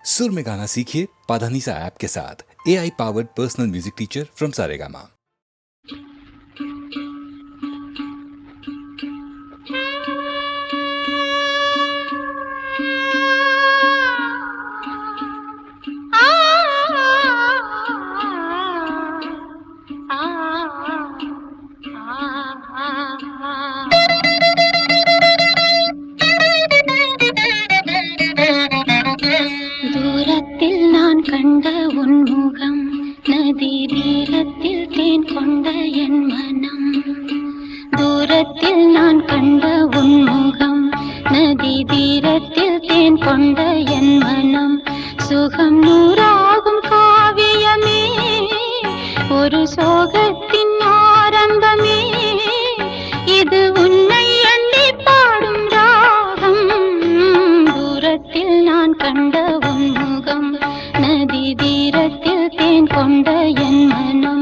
सुर में गाना सीखिए पाधानीसा ऐप के साथ। AI powered personal music teacher from Saregama. தூரத்தில் நான் கண்ட உன் முகம், நதி தீரத்தில் தேன் கொண்ட என் மனம். தூரத்தில் நான் கண்ட உன் முகம், நதி தீரத்தில் தேன் கொண்ட என் மனம். சுகம் நூறாகும் காவியமே, ஒரு சோகத்தின் ஆரம்பமே. இது உன்னை எண்ணி பாடும் ராகம். தூரத்தில் நான் கண்ட உன் முகம், நதி தீரத்தில் தேன் கொண்ட என் மனம்.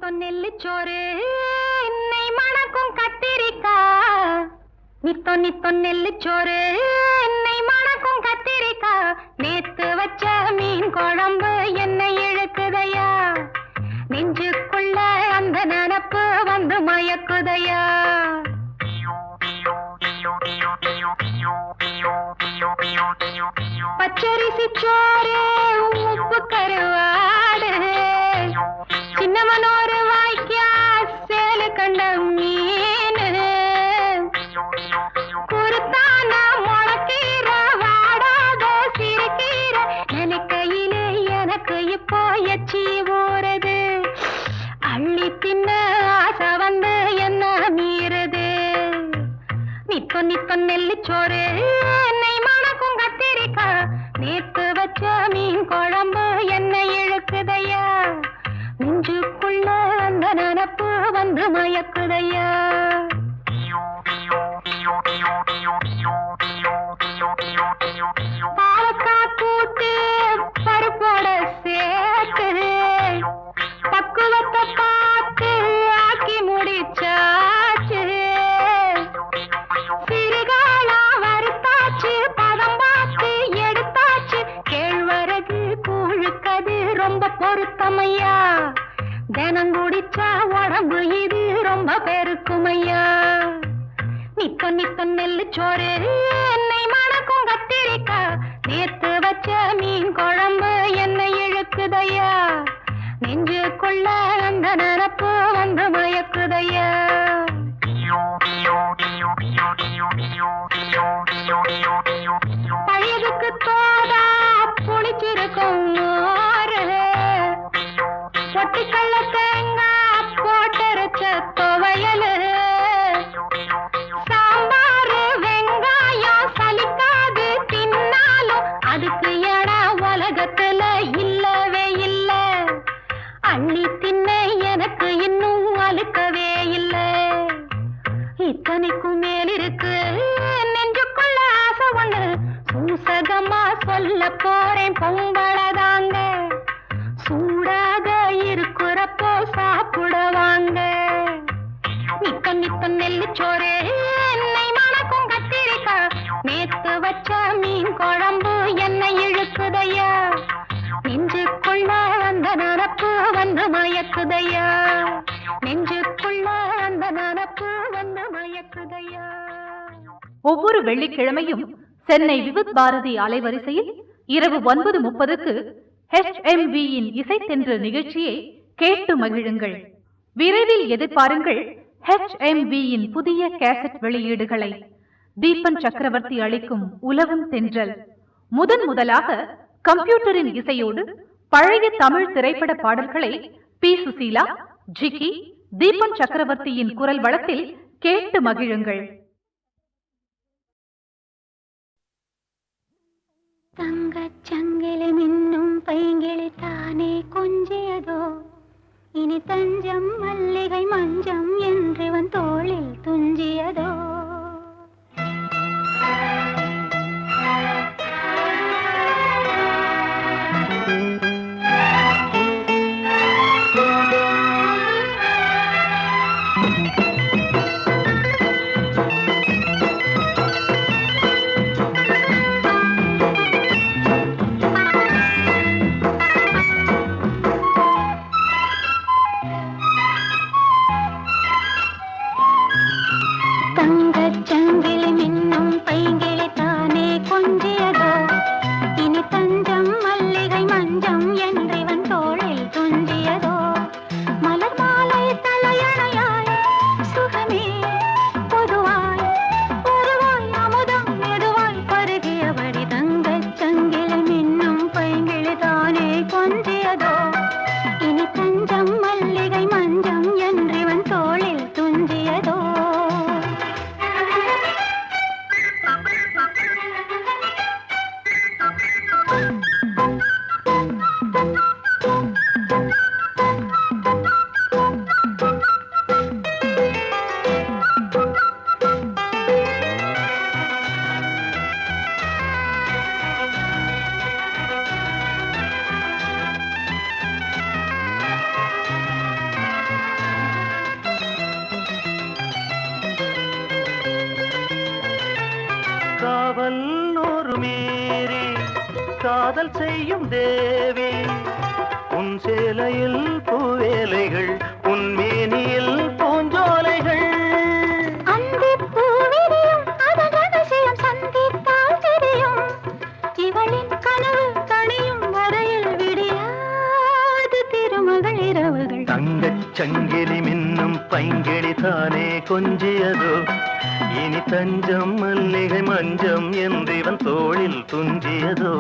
நெல்லிச்சோறு நெய் மணக்கும் கத்திரிக்கா நித்தோ நெல்லிச்சோறு நெய் மணக்கும் கத்திரிக்கா நேத்து வச்ச மீன் குழம்பு என்னை இழுக்குதையா நெஞ்சுக்குள்ள அந்த நினப்பு வந்து மயக்குதையா பச்சரிசி சோறு உப்பு கருவாடு சின்னமனோரு வாய்க்கா சேலு கண்ட மீன் குருத்தான முளக்கீர வாடாத சிறுகீர நினைக்கையிலே எனக்கு இப்போ எச்சி ஊறுது அள்ளி தின்ன ஆசை வந்து என்ன மீறுது நித்தோ நெல்லிச்சோறு நெய் மணக்கும் கத்திரிக்கா நேத்து வச்ச மீன் குழம்பு என்ன இழுக்குதையா நெஞ்சுக்குள்ள அந்த நினப்பு வந்து மயக்குதையா பாலக்காய் கூட்டு பருப்போட சேர்த்து பக்குவத்தை பார்த்து ஆக்கி முடிச்சாச்சு சிறுகாலா வறுத்தாச்சு பதம் பார்த்து எடுத்தாச்சு கேழ்வரகு கூழுக்கது ரொம்ப பொருத்தமையா தினம் குடிச்சா உடம்பு இது ரொம்ப பெருக்குமையா நித்தோ நெல்லிச்சோறு நெய் மணக்கும் கத்திரிக்கா நேத்து வச்ச மீன் குழம்பு என்னை இழுக்குதையா நெஞ்சுக்குள்ள அந்த நினப்பு வந்து மயக்குதையா பழையதுக்கு தோதா புளிச்சிருக்கும் மோரு பொட்டிக்கல்ல தேங்காய் போட்டரைச்ச துவையலு சாம்பாரு வெங்காயம் சலிக்காது தின்னாலும் அதுக்கு இடம் உலகத்துல இல்லவே இல்ல அள்ளி தின்ன எனக்கு இன்னும் அழுக்கவே இல்ல இத்தனைக்கும் மேல் இருக்கு நெஞ்சுக்குள்ள ஆசை ஒண்ணு சூசகமா சொல்ல போறேன் பொம்பளதாங்க சூடாக இருக்கிறப்போ சாப்பிடுவாங்க நித்தோ நெல்லிச்சோறு நெய் மணக்கும் கத்திரிக்கா நேத்து வச்ச மீன் குழம்பு என்னை இழுக்குதையா நெஞ்சுக்குள்ள அந்த நினப்பு வந்து மயக்குதையா நெஞ்சுக்குள்ள அந்த நினப்பு வந்து மயக்குதையா. ஒவ்வொரு வெள்ளிக்கிழமையும் சென்னை விவித் பாரதி அலைவரிசையில் இரவு 9:30க்கு HMV-யின் இசைத்தென்று நிகழ்ச்சியை கேட்டு மகிழுங்கள். விரைவில் எதிர்பாருங்கள் HMV-யின் புதிய கேசட் வெளியீடுகளை. தீபன் சக்கரவர்த்தி அளிக்கும் உலவும் தென்றல் முதலாக கம்ப்யூட்டரின் இசையோடு பழைய தமிழ் திரைப்பட பாடல்களை பி. சுசீலா, ஜிக்கி, தீபன் சக்கரவர்த்தியின் குரல் வளத்தில் கேட்டு மகிழுங்கள். தங்கச் சங்கிலி மின்னும் பைங்கிளி தானே கொஞ்சியதோ இனி தஞ்சம் மல்லிகை மஞ்சம் என்றவன் தோளில் துஞ்சியதோ காதல் செய்யும் தேவி உன் சேலையில் பூவேலைகள் உன் மேனியில் பூஞ்சோலைகள் அந்தி பூவிரியும் அதன் ரகசியம் சந்தித்தால் தெரியும் இவளின் கனவு கணியும் வரையில் விடியாது திருமகள் இரவுகள் தங்கச் சங்கிலி மின்னும் பைங்கிளி தானே கொஞ்சியதோ இனி தஞ்சம் மல்லிகை மஞ்சம் என்றிவன் தோளில் துஞ்சியதோ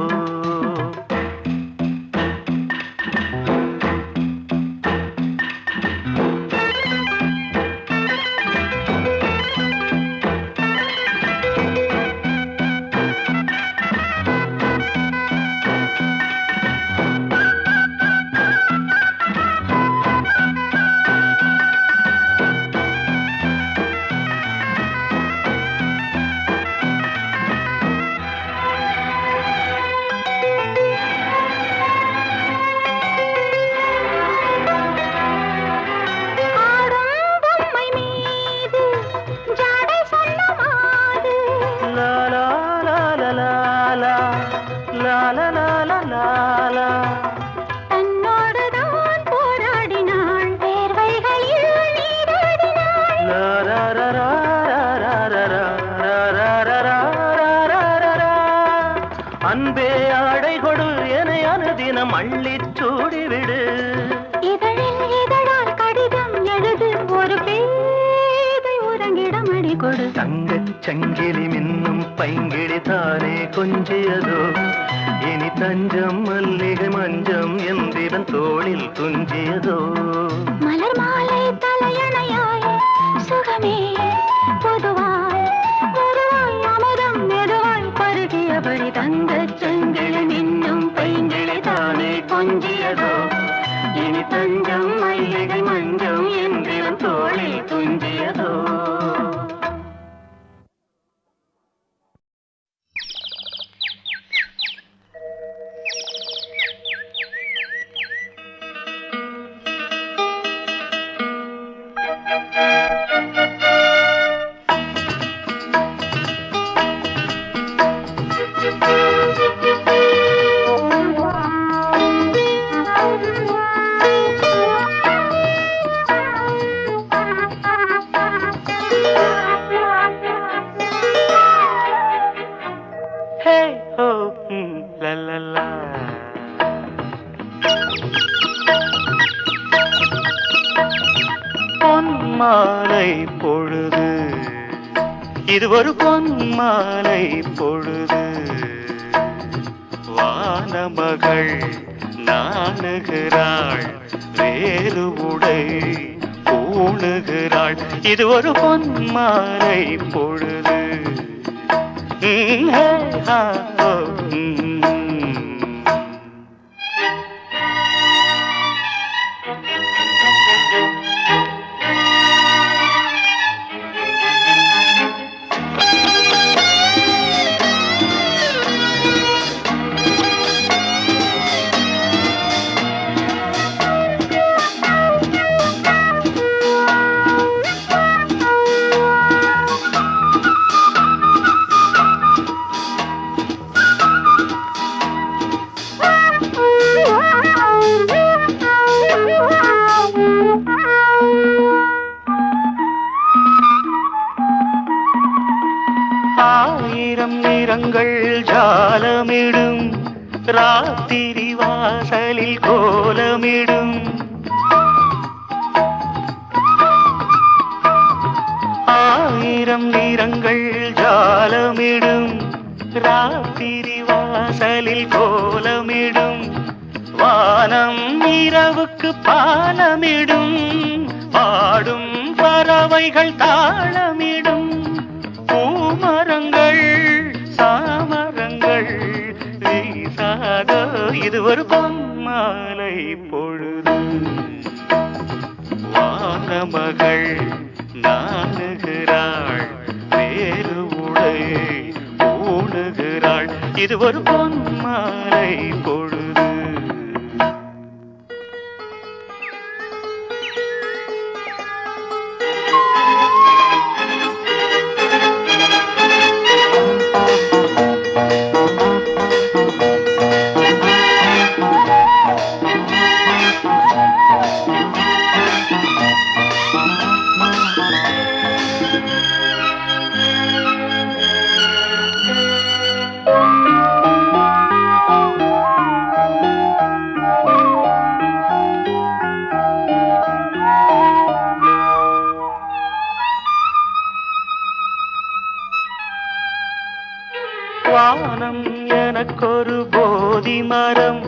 தன்னோடுதான் போராடினாள் வேர்வைகளில் நீராடினாள் அன்பே ஆடை கொடு என அனுதினம் அள்ளிச் சூடிவிடு இதழில் இதழால் கடிதம் எழுது ஒரு பேதை உறங்கிடம் அடி கொடு தங்கச் சங்கிலி மின்னும் பைங்கிளி தானே கொஞ்சியதோ இனி தஞ்சம் மல்லிகை மஞ்சம் என்றிவன் தோளில் துஞ்சியதோ மலர் மாலை தலையணையாய் சுகமே பொதுவாய் பொதுவாய் அமுதம் மெதுவாய் பருகியபடி தங்கச் சங்கிலி மின்னும் பைங்கிளி தானே கொஞ்சியதோ இனி தஞ்சம் மல்லிகை மஞ்சம் என்றிவன் தோளில் துஞ்சியதோ பொன்மாலை பொழுது இது ஒரு பொன்மாலை பொழுது வானமகள் நாணுகிறாள் வேறு உடை பூணுகிறாள் இது ஒரு பொன்மாலை பொழுது ஆயிரம் நிறங்கள் ஜாலமிடும் ராத்திரி வாசலில் கோலமிடும் ஆயிரம் நிறங்கள் ஜாலமிடும் ராத்திரி வாசலில் கோலமிடும் வானம் இரவுக்கு பாலமிடும் பாடும் பறவைகள் தாளமிடும் பூமரங்கள் சாமரங்கள் வீசாத இது ஒரு பொன்மாலை பொழுது வானமகள் நாணுகிறாள் வேறு உடை பூணுகிறாள் இது ஒரு பொன்மாலை பொழுது வானம் எனக்கொரு போதி மரம்,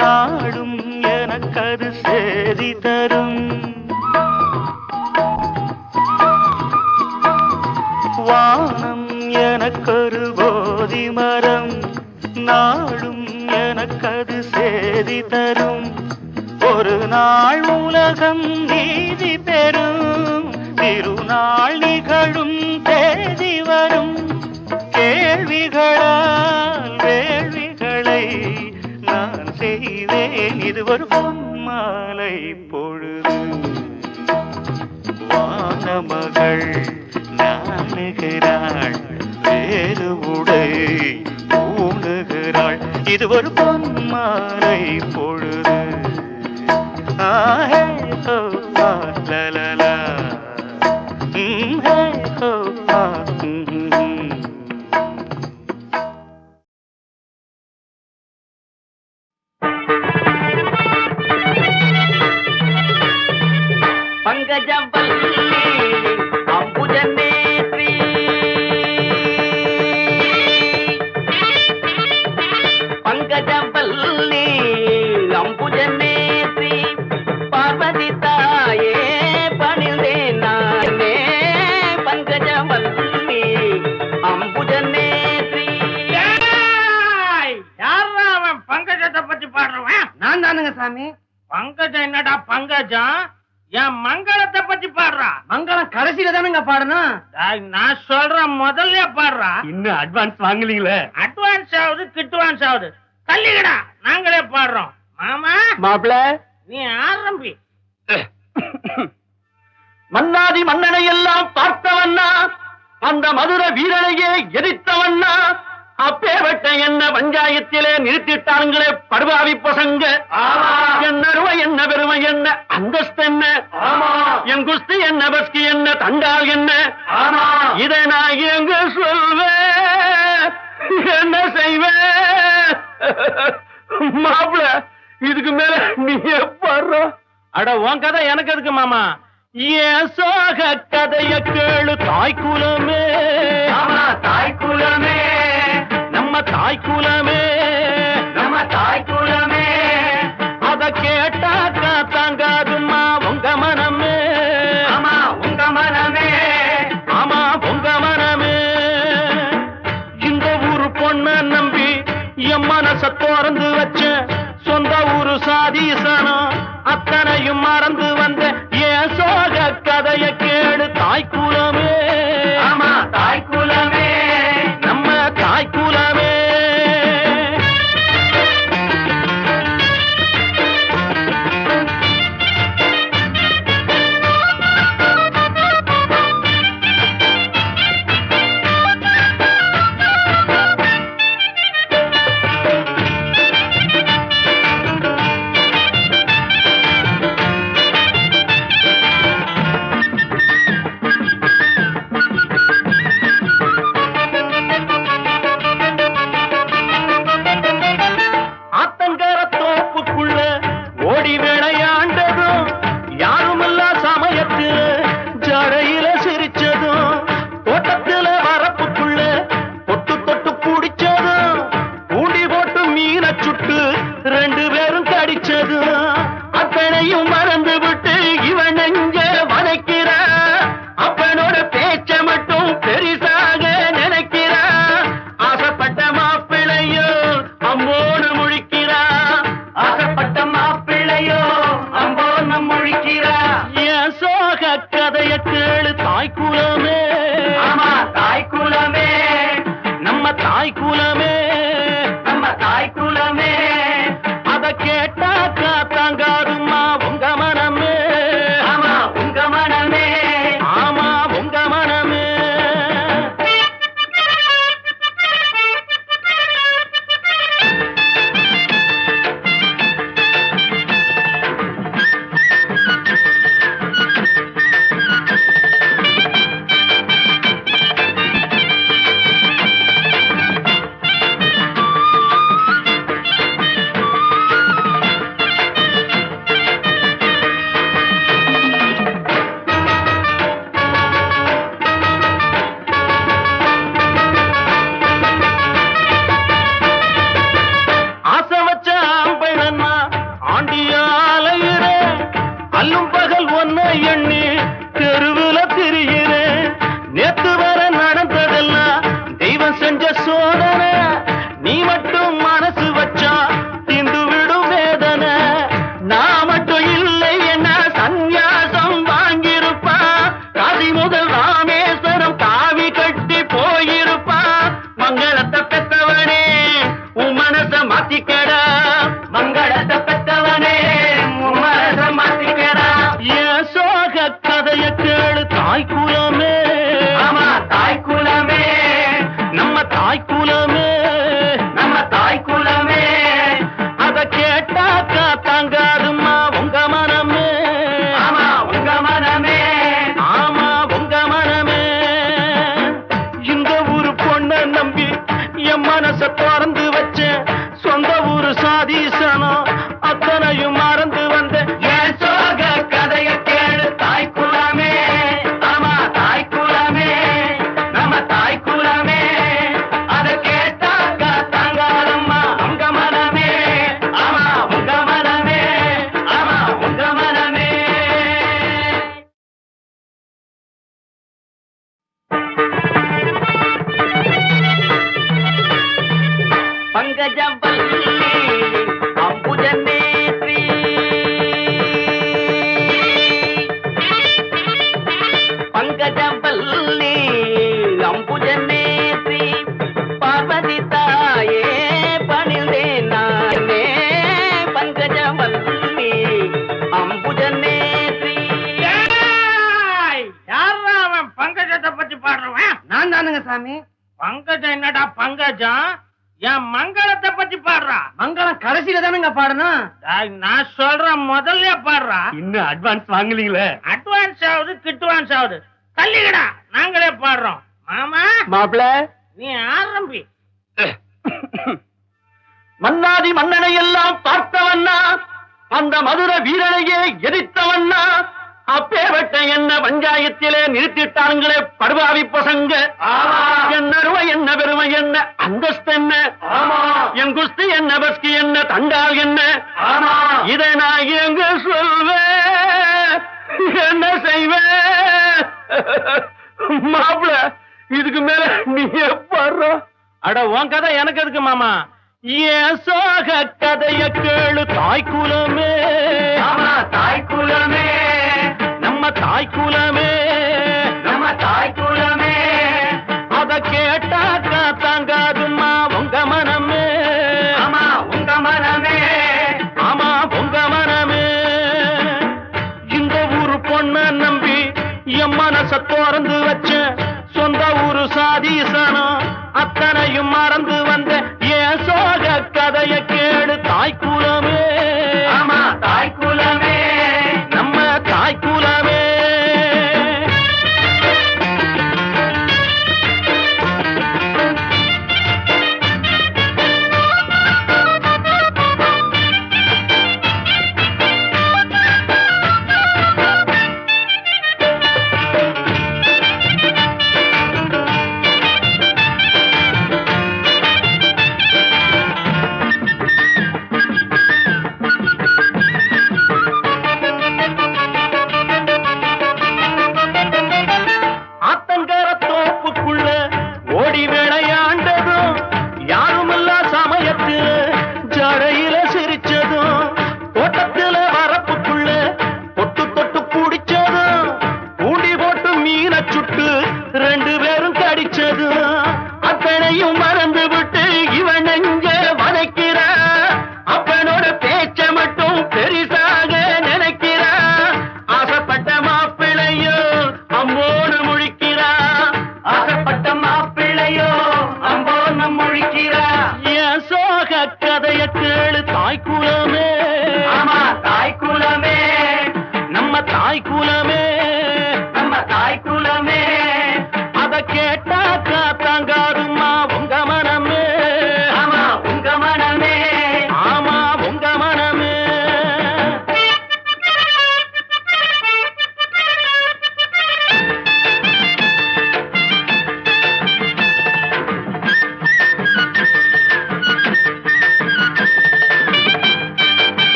நாடும் எனக்கது சேதி தரும். வானம் எனக்கொரு போதி மரம், நாடும் எனக்கது சேதி தரும். ஒரு நாள் உலகம் நீதி பெறும், திருநாள் நிகழும் தேதி வரும். கேள்விகளால் வேள்விகளை நான் செய்வேன், இது ஒரு பொன்மாலை பொழுது. வானமகள் நாணுகிறாள், வேறு உடை பூணுகிறாள், இது ஒரு பொன்மாலை பொழுது. ஆஹே ஹோ லலலா, ஹே ஹோ பங்கஜவல்லி அம்புஜநேத்ரி, பங்கஜவல்லி அம்புஜநேத்ரி, பார்வதி தாயே பணிந்தேன் நானே. பங்கஜவல்லி அம்புஜநேத்ரி. யாரா அவன் பங்கஜத்தை பத்தி பாடுறவன்? நான் தானுங்க சாமி. பங்கஜம் என்னடா பங்கஜம்? என் மங்களத்தை பத்தி பாடுறா. மங்களம் கடைசியில தானுங்க பாடணும். நான் சொல்றேன், முதல்ல பாடுறா. இன்னும் அட்வான்ஸ் வாங்கலீங்களே. அட்வான்ஸ் ஆகுது கிட்வான்ஸ் ஆகுது, தள்ளிக்கடா, நாங்களே பாடுறோம். மாமா மாப்பிள நீ ஆரம்பி. மன்னாதி மன்னனை எல்லாம் பார்த்தவண்ணா, அந்த மதுர வீரனையே எதிர்த்தவண்ணா, அப்பேவட்ட என்ன பஞ்சாயத்திலே நிறுத்திட்டாங்களே படுபாவி பசங்க. என்ன அருமை என்ன பெருமை என்ன அந்தஸ்து என்ன, என் குஸ்தி என்ன பஸ்கி என்ன தண்டால் என்ன, இதை நான் எங்க சொல்வேன், என்ன செய்வேன்? மாப்பிள இதுக்கு மேல நீ பாடுற. அட உன் கதை எனக்கு எதுக்கு மாமா? ஏன் சோக கதைய கேளு தாய்க்குலமே, தாய்க்குலமே, நம்ம தாய்க்குலமே, நம்ம தாய்க்குலமே. அத கேட்டாக்கா தாங்காதுமா உங்க மனமே, ஆமா உங்க மனமே, ஆமா உங்க மனமே. இந்த ஊரு பொண்ண நம்பி என் மனச திறந்து வச்ச, சொந்த ஊரு சாதீசனம் அத்தனையும் மறந்து வந்த ஏன் சோக கதைய கேளு தாய்க்குலமே, ஆமா தாய்க்குலமே, நம்ம தாய்க்குலமே. வல்லி அம்புஜநேத்ரி பார்வதி தாயே பணிந்தேன் நானே பங்கஜவல்லி அம்புஜநேத்ரி. யாரா அவன் பங்கஜத்தை பத்தி பாடுறவன்? நான் தானுங்க சாமி. பங்கஜம் என்னடா பங்கஜம்? என் மங்களத்தை பத்தி பாடுறா. மங்களம் கடைசியில தானுங்க பாடணும். நான் சொல்றேன் முதல்ல பாடுறா. இன்னும் அட்வான்ஸ் வாங்கலீங்களே. அட்வான்ஸ் ஆகுது கிட்வான்ஸ் ஆகுது. தள்ளிக்கடா, நாங்களே பாடுறோம். மாமா மாப்பிள நீ ஆரம்பி. மன்னாதி மன்னனை எல்லாம் பார்த்தவன்னா, அந்த மதுர வீரனையே எதிர்த்தவன்னா, அப்பேவட்ட என்ன பஞ்சாயத்திலே நிறுத்திட்டாங்களே படுபாவி பசங்க. என்ன அருமை என்ன பெருமை என்ன அந்தஸ்து என்ன, என் குஸ்தி என்ன பஸ்கி என்ன தண்டால் என்ன, இதை நான் எங்க சொல்வேன் என்ன செய்வேன்? மாப்பிள இதுக்கு மேல நீ பாடுற. அட உன் கதை எனக்கு எதுக்கு மாமா? ஏன் சோக கதைய கேளு தாய்க்குலமே. தாய்க்குலமே நம்ம தாய்க்குலமே, நம்ம தாய்க்குலமே. அத கேட்டாக்கா தாங்காதுமா உங்க மனமே. ஆமா உங்க மனமே, ஆமா உங்க மனமே. இந்த ஊரு பொண்ண நம்பி என் மனச திறந்து வச்ச சொந்த ஊரு சாதீசனம் அத்தனையும் மறந்து வந்த ஏன் சோக கதைய கேடு தாய்க்குலமே. ஆமா தாய்க்குலமே, நம்ம தாய்க்குலமே.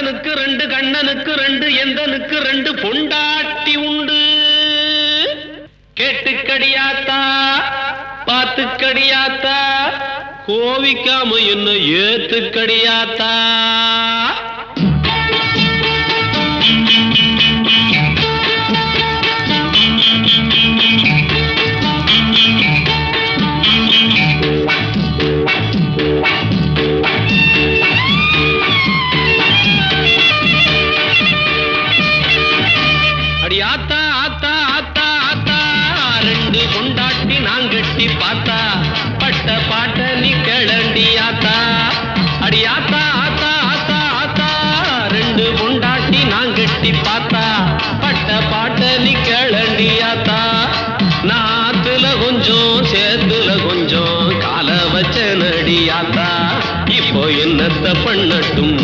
கந்தனுக்கு 2 கண்ணனுக்கு 2 எந்தனுக்கு 2 பொண்டாட்டி உண்டு. கேட்டுக்கடியாத்தா பாத்துக்கடியாத்தா கோவிக்காம என்ன ஏத்துக்கடியாத்தா. அடியாத்தா ஆத்தா ஆத்தா ஆத்தா 2 பொண்டாட்டி நான் கட்டி பார்த்தா பட்ட பாட்ட நீ கிளண்டி ஆத்தா. அடியாத்தா ஆத்தா ஆத்தா ஆத்தா 2 பொண்டாட்டி நான் கட்டி பார்த்தா பட்ட பாட்ட நீ கிளண்டி ஆத்தா. நாத்துல கொஞ்சம் சேத்துல கொஞ்சம் கால வச்ச நடியாத்தா. இப்போ என்னத்த பண்ணட்டும்.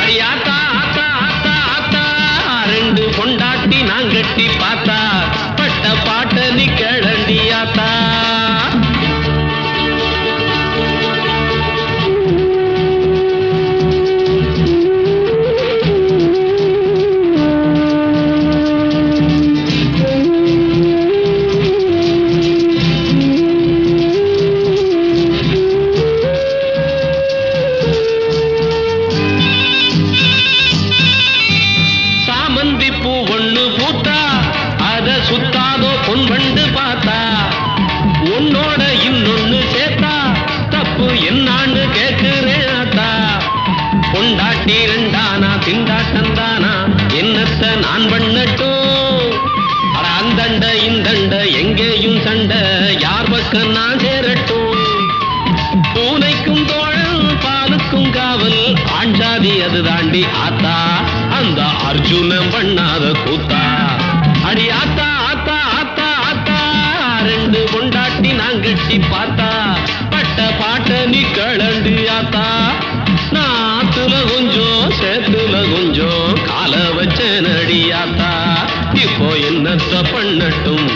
அடியாத்தா ஆத்தா ஆத்தா ஆத்தா 2 பொண்டாட்டி நான் கட்டி பார்த்தா பட்ட பாட்ட நீ கிளண்டியாத்தா. சாமந்தி பூ ஒண்ணு பூத்தா அத சுத்தாதோ பொன் வண்டு பார்த்தா. உன்னோட இன்னொன்னு சேர்த்தா தப்பு என்னான்னு கேட்கிறேன் ஆத்தா. பொண்டாட்டி 2ஆனா திண்டாட்டந்தானா என்னத்த நான் பண்ணட்டும். அட அந்தண்ட இந்தண்ட எங்கேயும் சண்டை யார் பக்கம் நான் சேரட்டும். பூனைக்கும் தோழன் பாலுக்கும் காவல் ஆஞ்சாதி அது தாண்டி ஆத்தா. அந்த அர்ஜுனன் பண்ணாத கூத்தா. அடி ஆத்தா ஆத்தா ஆத்தா ஆத்தா 2 பொண்டாட்டி நான் கட்டி பார்த்தா பட்ட பாட்ட நீ கிளண்டு ஆத்தா. நாத்துல கொஞ்சம் சேத்துல கொஞ்சம் கால வச்ச நடியாத்தா. இப்போ என்னத்த பண்ணட்டும்.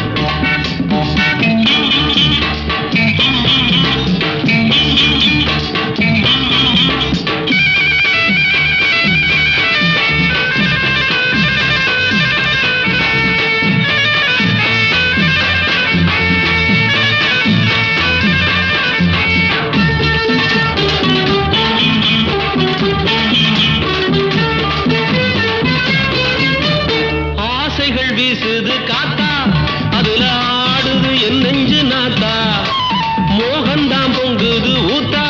ஆசைகள் வீசுது காத்தா அதுல ஆடுது என் நெஞ்சு நாத்தா. மோகந்தான் பொங்குது ஊத்தா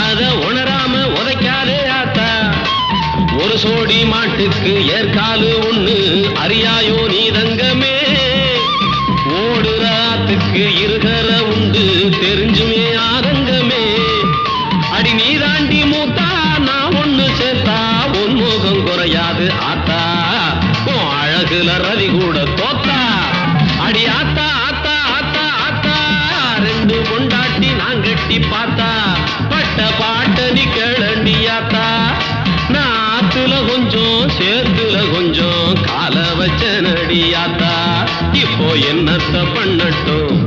அத உணராம உதைக்காதே ஆத்தா. ஒரு சோடி மாட்டுக்கு ஏற்காலு ஒண்ணு அறியாயோ நீ தங்கமே. ஓடுற ஆத்துக்கு இருகர உண்டு தெரிஞ்சுமே ஆதங்கமே. அடி நீ தாண்டி மூத்தா நான் ஒண்ணு சேர்த்தா உன் முகம் குறையாது ஆத்தா. அழகுல ரவி கூட தோத்தா. அடி ஆத்தா ஆத்தா ஆத்தா ஆத்தா 2 பொண்டாட்டி நான் கட்டி பார்த்தா பட்ட பாட்ட நீ கிளண்டியாத்தா. நாத்துல கொஞ்சம் சேத்துல கொஞ்சம் கால வச்ச நடியாத்தா. இப்போ என்னத்த பண்ணட்டும்.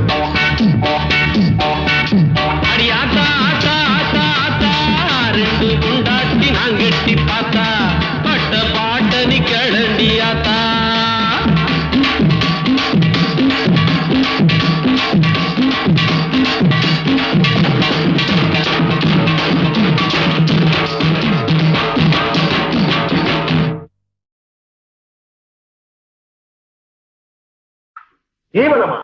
அடி ஆத்தா ஆத்தா ஆத்தா ஆத்தா 2 பொண்டாட்டி நான் கட்டி பார்த்தா பட்ட பாட்ட நீ கிளண்டியாத்தா. ஜீவனமா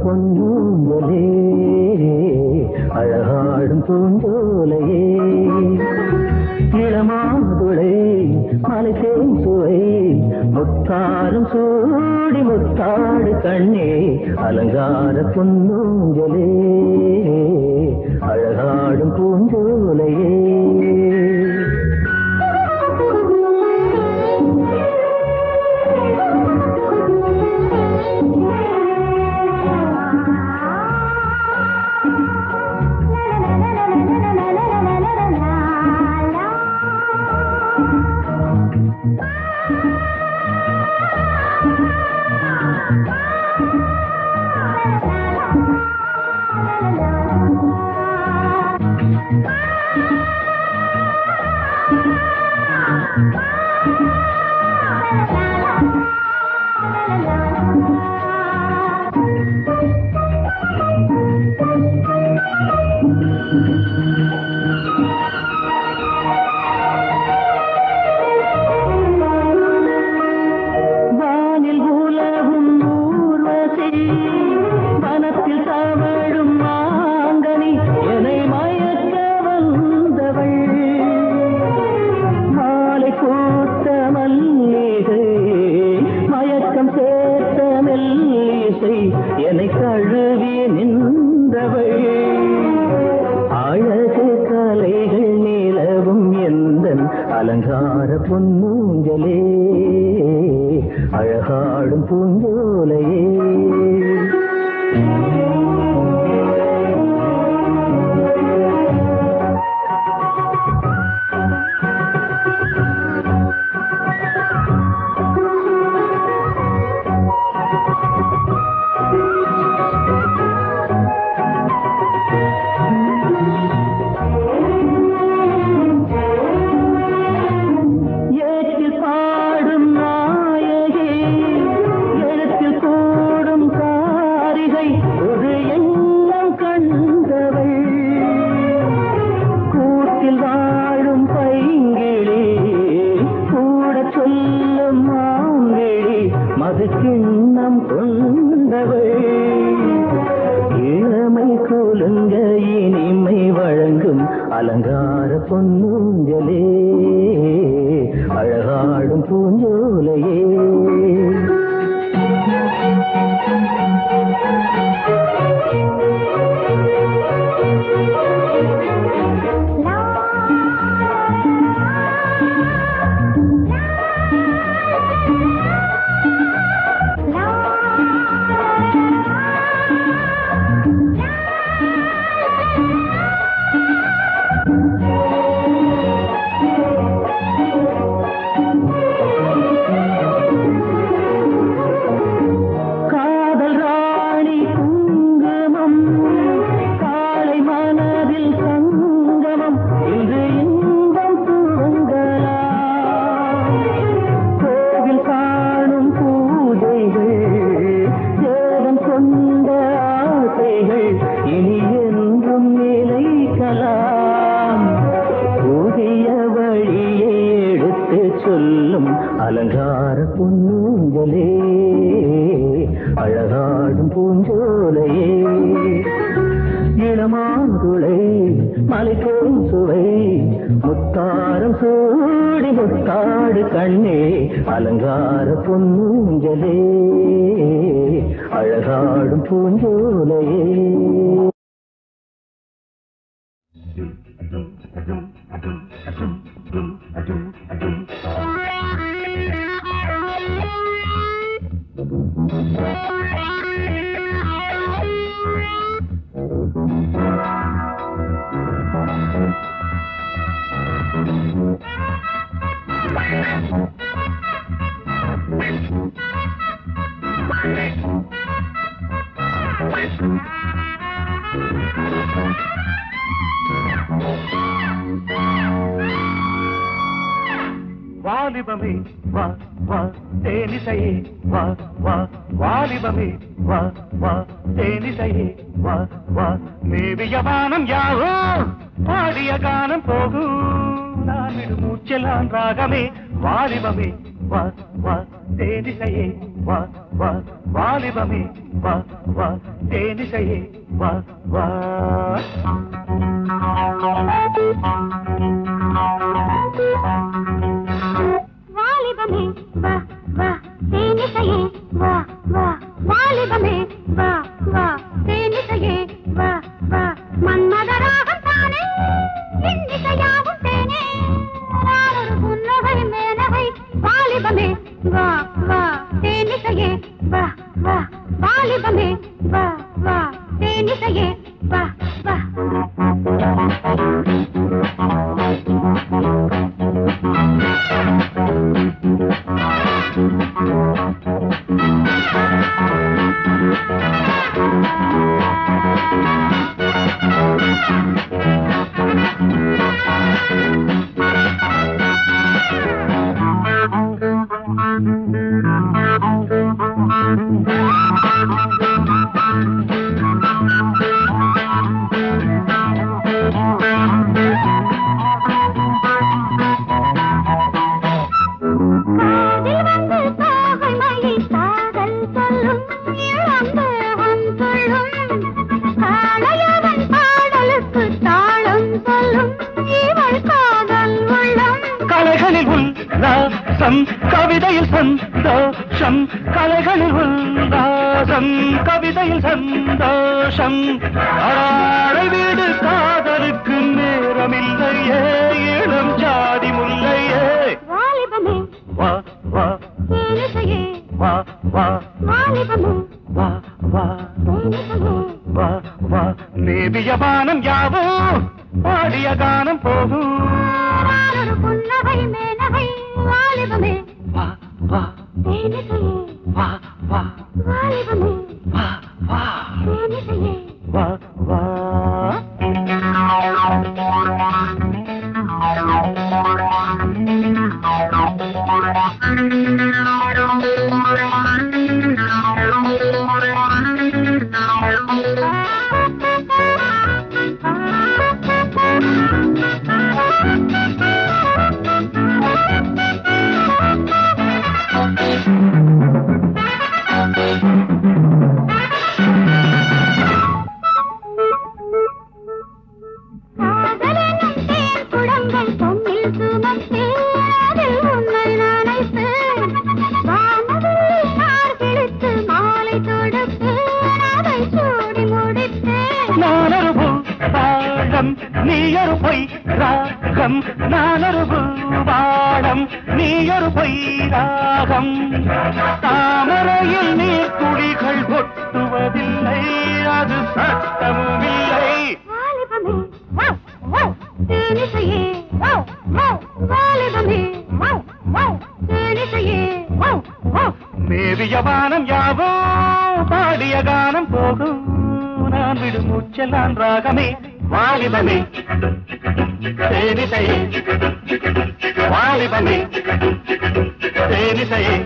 பொன்னூஞ்சலே அழகாடும் பூஞ்சோலையே இளமாதுளை மலைத்தேன் சுவை முத்தாரும் சூடி முத்தாடு கண்ணே அலங்கார பொன்னூஞ்சலே அழகாடும் பூஞ்சோலையே அலங்கார பொன்னூஞ்சலே அழகாடும் பூஞ்சோலையே கிண்ணம் கொண்டவள் இளமை கூலுங்க இனிமை வழங்கும் அலங்கார பொன்னூஞ்சலே அழகாடும் பூஞ்சோலையே அலங்கார பொன்னூஞ்சலே அழகாடும் பூஞ்சோலையே இளமாங்குளை மலைக்கும் சுவை முத்தாரம் சூடி முத்தாடு கண்ணே அலங்கார பொன்னூஞ்சலே அழகாடும் பூஞ்சோலையே வாலிபமே வா வா தேனிசையே வா வா வாலிபமே வா வா தேனிசையே வா வா மேவிய வானம் யாவோ பாடிய கானம் போகும் நான் மூச்செல்லாம் ராகமே வாலிபமே வா வா தேனிசையே வா வா வாலிபமே வா வா தேனிசையே வா வா வாலிபமே வா வா தேனிசையே வா வா வாலிபமே வா வா தேனிசையே வா வா மன்மதராகம் தானே இன்னிசையாவும் தேனே நானொரு புன்னகை மேனகை வாலிபமே வா வா தேனிசையே வா வா வாலிபமே வா வா தேனிசையே வா வா கலைகளில் உல்லாசம் கவிதையில் சந்தோஷம் கலைகளில் உல்லாசம் கவிதையில் சந்தோஷம் அடாழை வீடு காதலுக்கு நேரமில்லையே இளம் ஜாதி முல்லையே வாலிபமே வா வா தேனிசையே வா வா வாலிபமே வா வா தேனிசையே வா வா நேபிய பானம் யாவோ பாடிய கானம் போகும் நானொரு புன்னகை மேனகை வாலிபமே வா வா தேனிசையே வா வா வாலிபமே வா வா தேனிசையே வா வா காதலெனும் தேன் குடங்கள் பொன்னில் சுமந்தே அதில் உன்னை நனைத்தேன் வானவில் நார் கிழித்து மாலை தொடுத்தேன் அதை சூடி முடித்தேன் நானொரு பாடம் நீயொரு பொய் ராகம் நானொரு பாடம் நீயொரு பொய் ராகம் தாமரையில் நீர் துளிகள் கொட்டுவதில்லை அது சட்டமும் இல்லை வாலிபமே தேனிசையே வாலிபமே தேனிசையே மேவிய வானம் யாவோ பாடிய கானம் போகும் நான் விடும் மூச்செல்லாம் ராகமே வாலிபமே தேனிசையே வாலிபமே தேனிசையே